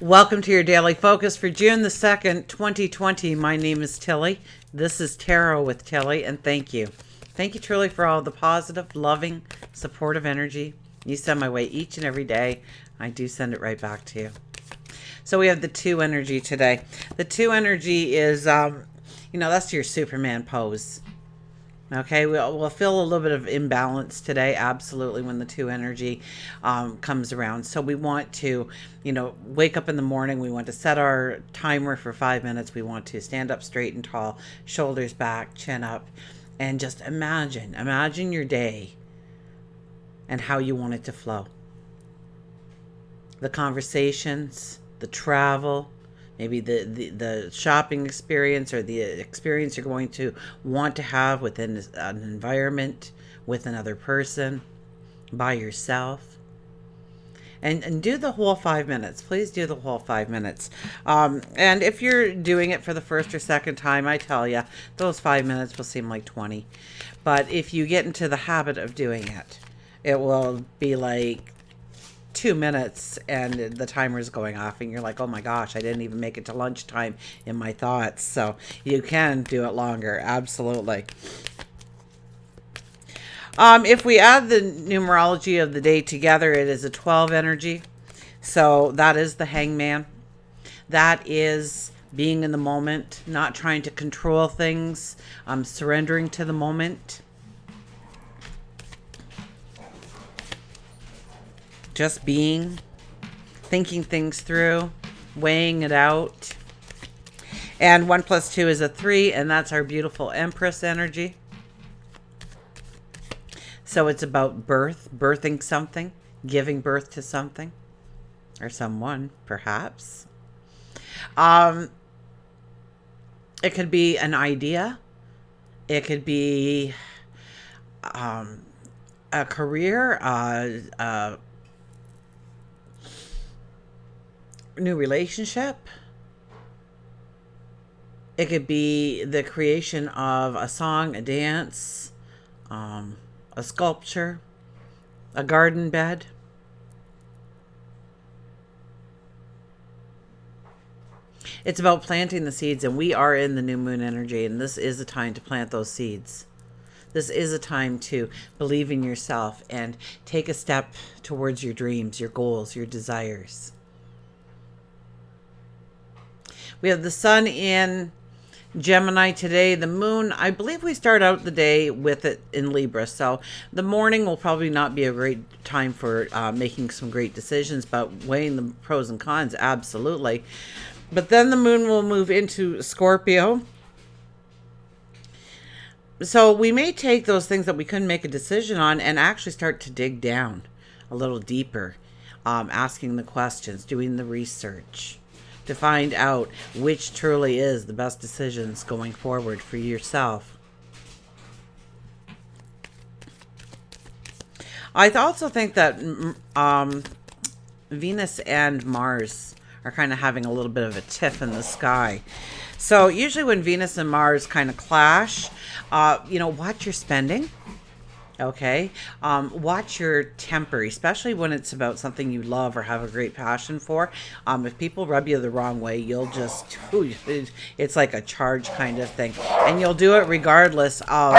Welcome to your daily focus for June the 2nd, 2020. My name is Tilly. This is Tarot with Tilly, and thank you. Thank you truly for all the positive, loving, supportive energy you send my way each and every day. I do send it right back to you. So we have the 2 energy today. The 2 energy is, that's your Superman pose. Okay, we'll feel a little bit of imbalance today, absolutely, when the 2 energy comes around. So we want to, wake up in the morning. We want to set our timer for 5 minutes. We want to stand up straight and tall, shoulders back, chin up, and just imagine your day and how you want it to flow. The conversations, the travel, maybe the shopping experience or the experience you're going to want to have within an environment, with another person, by yourself. And do the whole 5 minutes. Please do the whole 5 minutes. And if you're doing it for the first or second time, I tell you, those 5 minutes will seem like 20. But if you get into the habit of doing it, it will be like 2 minutes and the timer's going off and you're like, oh my gosh, I didn't even make it to lunchtime in my thoughts. So you can do it longer. Absolutely. If we add the numerology of the day together, it is a 12 energy. So that is the Hangman. That is being in the moment, not trying to control things, surrendering to the moment. Just being, thinking things through, weighing it out. And 1 + 2 is a 3, and that's our beautiful Empress energy. So it's about birthing something, giving birth to something, or someone, perhaps. It could be an idea. It could be a career, new relationship. It could be the creation of a song, a dance, a sculpture, a garden bed. It's about planting the seeds, and we are in the new moon energy, and this is a time to plant those seeds. This is a time to believe in yourself and take a step towards your dreams, your goals, your desires. We have the sun in Gemini today. The moon, I believe we start out the day with it in Libra. So the morning will probably not be a great time for making some great decisions, but weighing the pros and cons, absolutely. But then the moon will move into Scorpio. So we may take those things that we couldn't make a decision on and actually start to dig down a little deeper, asking the questions, doing the research, to find out which truly is the best decisions going forward for yourself. I also think that Venus and Mars are kind of having a little bit of a tiff in the sky. So usually when Venus and Mars kind of clash, watch your spending. Okay. Watch your temper, especially when it's about something you love or have a great passion for. If people rub you the wrong way, you'll just, it's like a charge kind of thing. And you'll do it regardless of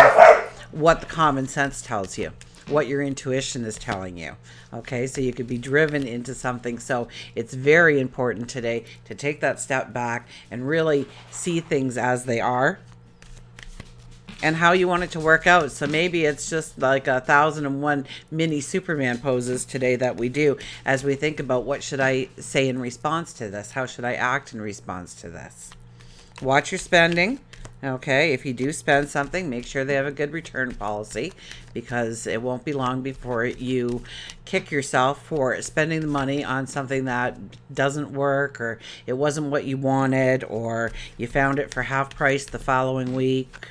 what the common sense tells you, what your intuition is telling you. Okay. So you could be driven into something. So it's very important today to take that step back and really see things as they are and how you want it to work out. So maybe it's just like 1,001 mini Superman poses today that we do as we think about what should I say in response to this? How should I act in response to this? Watch your spending. Okay, if you do spend something, make sure they have a good return policy, because it won't be long before you kick yourself for spending the money on something that doesn't work, or it wasn't what you wanted, or you found it for half price the following week.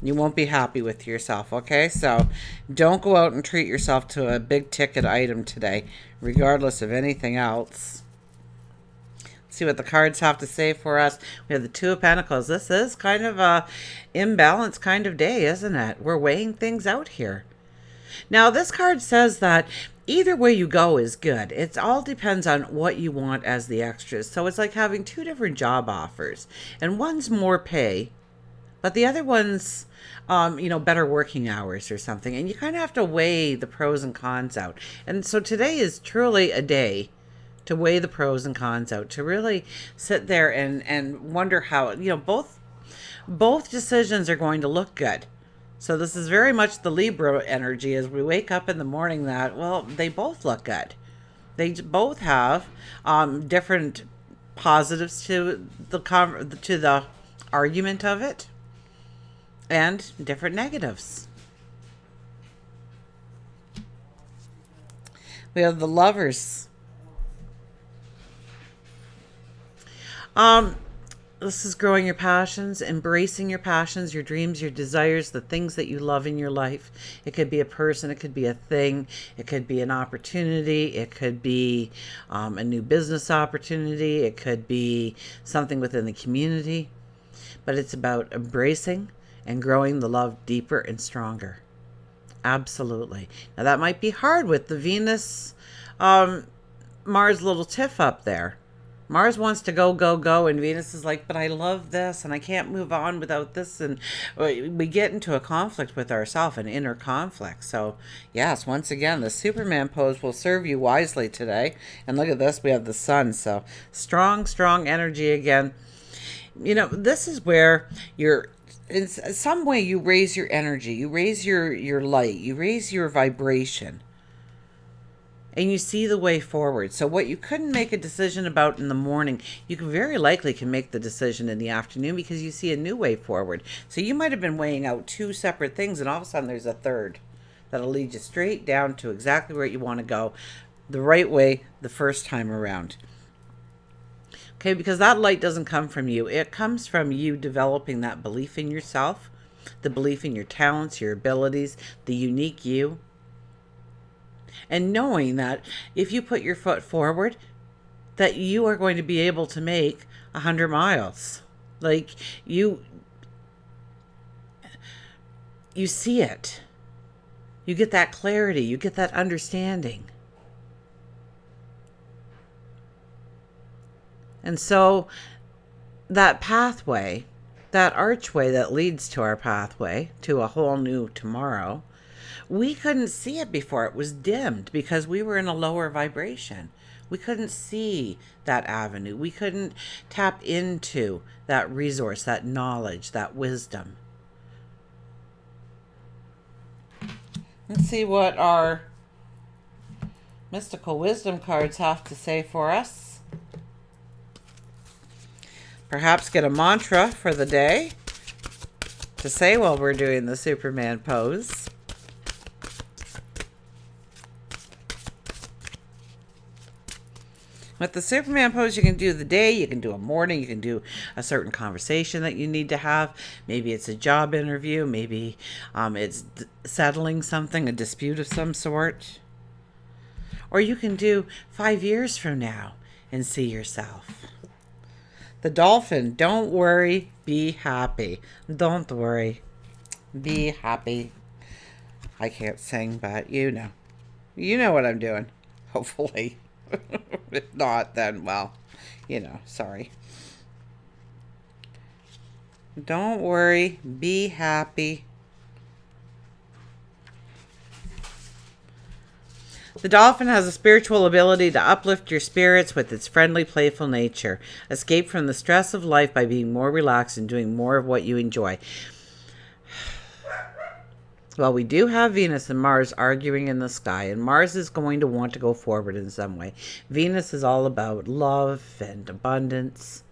You won't be happy with yourself, okay? So don't go out and treat yourself to a big ticket item today, regardless of anything else. See what the cards have to say for us. We have the 2 of Pentacles. This is kind of a imbalanced kind of day, isn't it? We're weighing things out here. Now, this card says that either way you go is good. It all depends on what you want as the extras. So it's like having two different job offers, and one's more pay, but the other one's, better working hours or something. And you kind of have to weigh the pros and cons out. And so today is truly a day to weigh the pros and cons out, to really sit there and wonder how, both decisions are going to look good. So this is very much the Libra energy as we wake up in the morning that, well, they both look good. They both have different positives to the argument of it, and different negatives. We have the Lovers. This is growing your passions, embracing your passions, your dreams, your desires, the things that you love in your life. It could be a person, it could be a thing, it could be an opportunity, it could be a new business opportunity, it could be something within the community. But it's about embracing and growing the love deeper and stronger. Absolutely. Now that might be hard with the Venus, Mars little tiff up there. Mars wants to go, go, go, and Venus is like, but I love this, and I can't move on without this, and we get into a conflict with ourselves, an inner conflict. So, yes, once again, the Superman pose will serve you wisely today. And look at this, we have the Sun, so strong, strong energy again. This is where in some way you raise your energy, you raise your light, you raise your vibration. And you see the way forward. So what you couldn't make a decision about in the morning, you very likely can make the decision in the afternoon because you see a new way forward. So you might have been weighing out two separate things, and all of a sudden there's a third that'll lead you straight down to exactly where you want to go, the right way the first time around. Okay, because that light doesn't come from you. It comes from you developing that belief in yourself, the belief in your talents, your abilities, the unique you. And knowing that if you put your foot forward, that you are going to be able to make 100 miles. Like you see it. You get that clarity. You get that understanding. And so that pathway, that archway that leads to our pathway, to a whole new tomorrow, we couldn't see it before. It was dimmed because we were in a lower vibration. We couldn't see that avenue. We couldn't tap into that resource, that knowledge, that wisdom. Let's see what our mystical wisdom cards have to say for us. Perhaps get a mantra for the day to say while we're doing the Superman pose. With the Superman pose, you can do the day, you can do a morning, you can do a certain conversation that you need to have. Maybe it's a job interview, maybe it's settling something, a dispute of some sort. Or you can do 5 years from now and see yourself. The Dolphin, don't worry, be happy. Don't worry, be happy. I can't sing, but you know. You know what I'm doing, hopefully. If not, then, well, sorry. Don't worry, be happy. The dolphin has a spiritual ability to uplift your spirits with its friendly, playful nature. Escape from the stress of life by being more relaxed and doing more of what you enjoy. Well, we do have Venus and Mars arguing in the sky, and Mars is going to want to go forward in some way. Venus is all about love and abundance.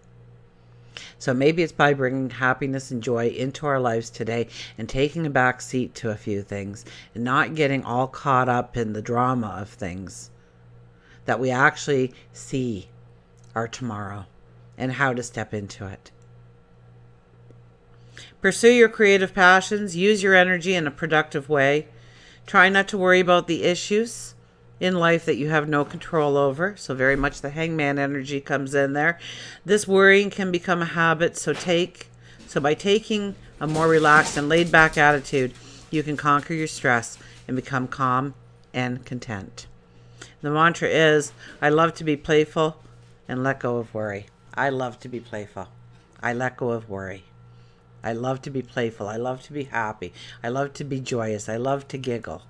So maybe it's by bringing happiness and joy into our lives today and taking a back seat to a few things and not getting all caught up in the drama of things, that we actually see our tomorrow and how to step into it. Pursue your creative passions. Use your energy in a productive way. Try not to worry about the issues in life that you have no control over. So very much the Hangman energy comes in there. This worrying can become a habit. So by taking a more relaxed and laid back attitude, you can conquer your stress and become calm and content. The mantra is, I love to be playful and let go of worry. I love to be playful. I let go of worry. I love to be playful. I love to be happy. I love to be joyous. I love to giggle.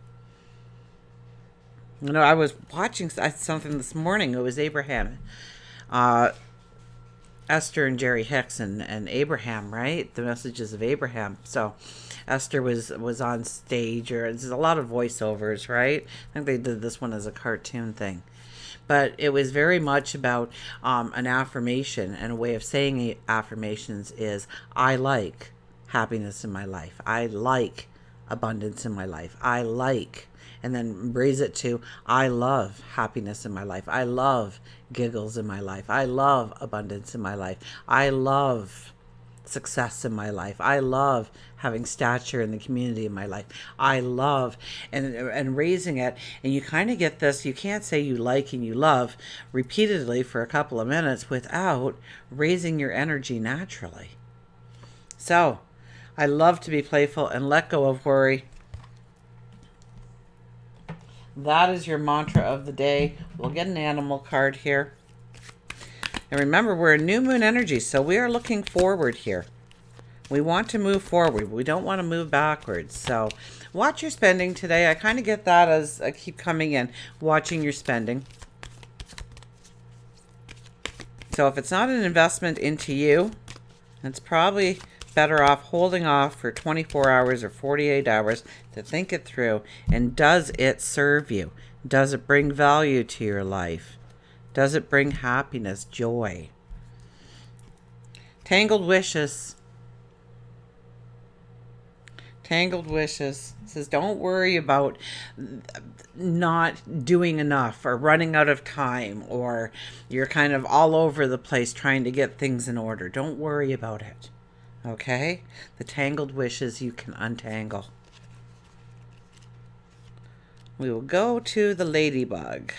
You know, I was watching something this morning. It was Abraham, Esther and Jerry Hicks and Abraham, right? The messages of Abraham. So Esther was on stage, or there's a lot of voiceovers, right? I think they did this one as a cartoon thing. But it was very much about an affirmation, and a way of saying affirmations is, I like happiness in my life. I like abundance in my life. I like, and then raise it to, I love happiness in my life. I love giggles in my life. I love abundance in my life. I love success in my life. I love having stature in the community in my life. I love, and raising it, and you kind of get this, you can't say you like and you love repeatedly for a couple of minutes without raising your energy naturally. So, I love to be playful and let go of worry. That is your mantra of the day. We'll get an animal card here. And remember, we're in new moon energy, so we are looking forward here. We want to move forward. We don't want to move backwards. So watch your spending today. I kind of get that as I keep coming in, watching your spending. So if it's not an investment into you, it's probably better off holding off for 24 hours or 48 hours to think it through. And does it serve you? Does it bring value to your life? Does it bring happiness, joy? Tangled wishes. Tangled wishes. It says, don't worry about not doing enough or running out of time, or you're kind of all over the place trying to get things in order. Don't worry about it. Okay? The tangled wishes you can untangle. We will go to the ladybug.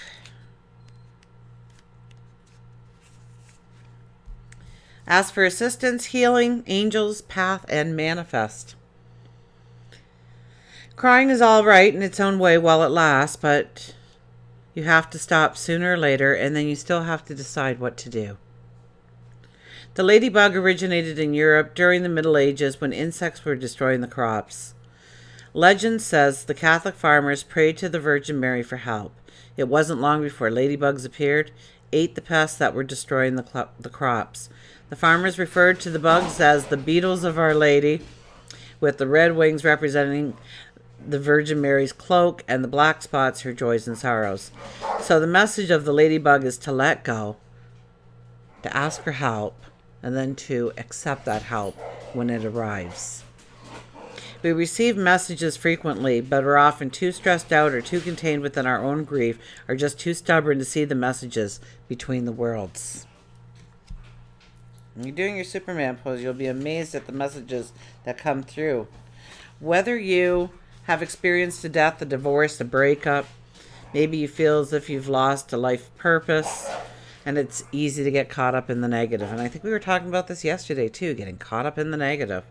Ask for assistance, healing, angels, path, and manifest. Crying is all right in its own way while it lasts, but you have to stop sooner or later, and then you still have to decide what to do. The ladybug originated in Europe during the Middle Ages when insects were destroying the crops. Legend says the Catholic farmers prayed to the Virgin Mary for help. It wasn't long before ladybugs appeared, ate the pests that were destroying the crops. The farmers referred to the bugs as the beetles of Our Lady, with the red wings representing the Virgin Mary's cloak and the black spots her joys and sorrows. So the message of the ladybug is to let go, to ask for help, and then to accept that help when it arrives. We receive messages frequently, but are often too stressed out or too contained within our own grief, or just too stubborn to see the messages between the worlds. When you're doing your Superman pose, you'll be amazed at the messages that come through. Whether you have experienced a death, a divorce, a breakup, maybe you feel as if you've lost a life purpose, and it's easy to get caught up in the negative. And I think we were talking about this yesterday too, getting caught up in the negative.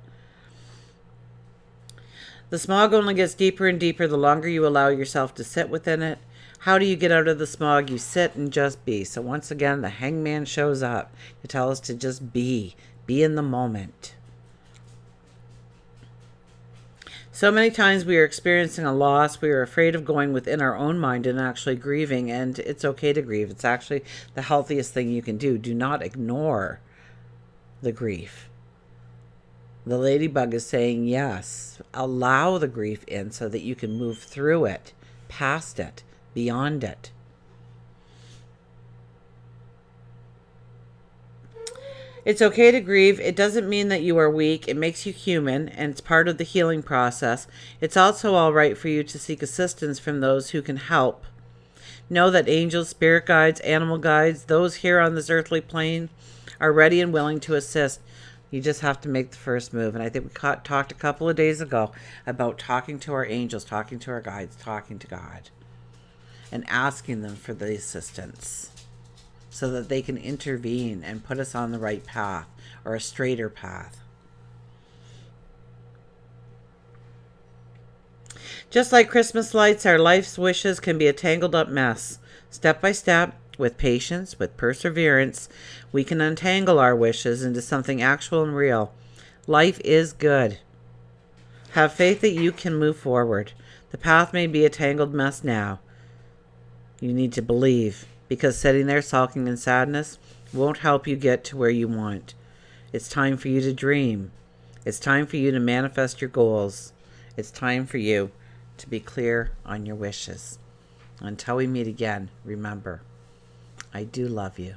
The smog only gets deeper and deeper the longer you allow yourself to sit within it. How do you get out of the smog? You sit and just be. So once again, the hangman shows up to tell us to just be in the moment. So many times we are experiencing a loss. We are afraid of going within our own mind and actually grieving. And it's okay to grieve. It's actually the healthiest thing you can do. Do not ignore the grief. The ladybug is saying, yes, allow the grief in so that you can move through it, past it, beyond it. It's okay to grieve. It doesn't mean that you are weak. It makes you human, and it's part of the healing process. It's also all right for you to seek assistance from those who can help. Know that angels, spirit guides, animal guides, those here on this earthly plane are ready and willing to assist. You just have to make the first move. And I think we talked a couple of days ago about talking to our angels, talking to our guides, talking to God, and asking them for the assistance so that they can intervene and put us on the right path, or a straighter path. Just like Christmas lights, our life's wishes can be a tangled up mess. Step by step, with patience, with perseverance, we can untangle our wishes into something actual and real. Life is good. Have faith that you can move forward. The path may be a tangled mess now. You need to believe, because sitting there sulking in sadness won't help you get to where you want. It's time for you to dream. It's time for you to manifest your goals. It's time for you to be clear on your wishes. Until we meet again, remember, I do love you.